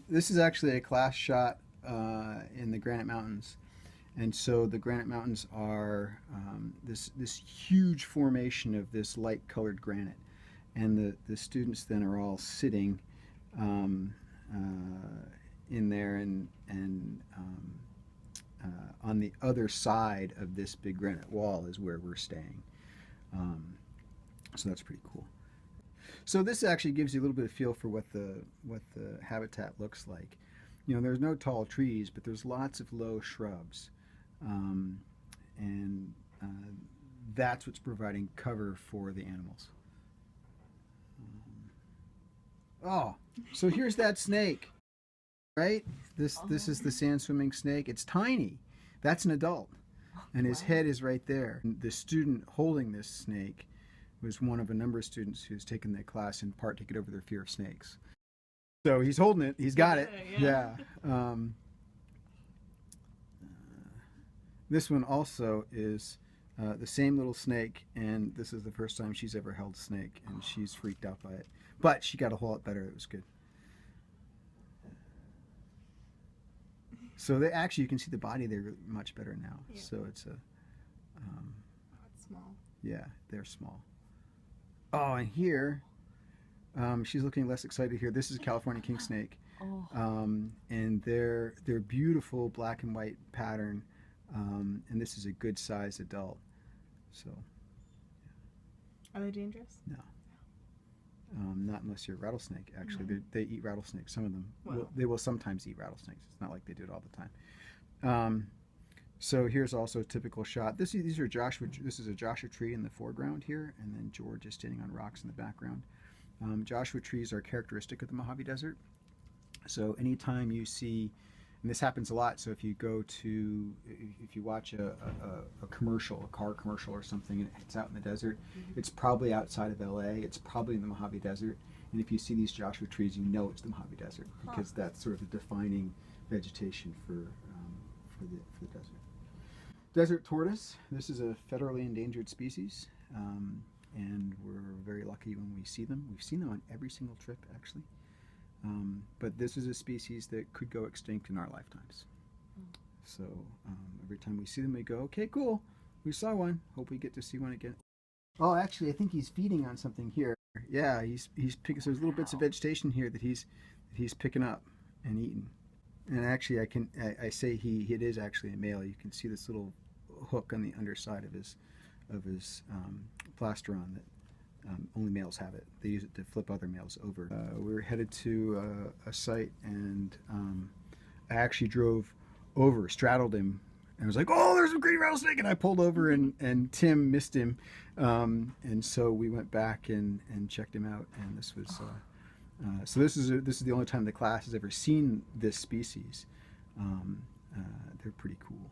This is actually a class shot in the Granite Mountains. And so the Granite Mountains are this huge formation of this light colored granite. And the students then are all sitting um, in there and on the other side of this big granite wall is where we're staying. Um, so that's pretty cool. So this actually gives you a little bit of feel for what the habitat looks like. You know, there's no tall trees, but there's lots of low shrubs, um, and that's what's providing cover for the animals. Oh, so here's that snake, right? This is the sand swimming snake. It's tiny. That's an adult, and his head is right there. The student holding this snake was one of a number of students who's taken the class in part to get over their fear of snakes. So he's holding it. He's got it. Yeah. This one also is the same little snake, and this is the first time she's ever held a snake, and she's freaked out by it. But she got a whole lot better. It was good. So they actually, you can see the body there much better now. Yeah. So it's a. It's small. Yeah, they're small. Oh, and here, she's looking less excited here. This is a California king snake, and they're beautiful black and white pattern, and this is a good sized adult. So, yeah. Are they dangerous? No, not unless you're a rattlesnake. Actually, they eat rattlesnakes. Some of them, they will sometimes eat rattlesnakes. It's not like they do it all the time. So here's also a typical shot. These are Joshua. This is a Joshua tree in the foreground here, and then George is standing on rocks in the background. Joshua trees are characteristic of the Mojave Desert. So anytime you see, and this happens a lot. So if you watch a commercial, a car commercial or something, and it's out in the desert, it's probably outside of LA. It's probably in the Mojave Desert. And if you see these Joshua trees, you know it's the Mojave Desert because that's sort of the defining vegetation for the desert. Desert tortoise. This is a federally endangered species, and we're very lucky when we see them. We've seen them on every single trip, actually. But this is a species that could go extinct in our lifetimes. So every time we see them, we go, okay, cool. We saw one. Hope we get to see one again. Oh, actually, I think he's feeding on something here. Yeah, he's picking. So there's little bits of vegetation here that he's picking up and eating. And actually, I say it is actually a male. You can see this little hook on the underside of his plastron that only males have it. They use it to flip other males over. We were headed to a site, and I actually drove over, straddled him, and was like, "Oh, there's a green rattlesnake!" And I pulled over, and Tim missed him, and so we went back and checked him out. And this was so this is the only time the class has ever seen this species. They're pretty cool.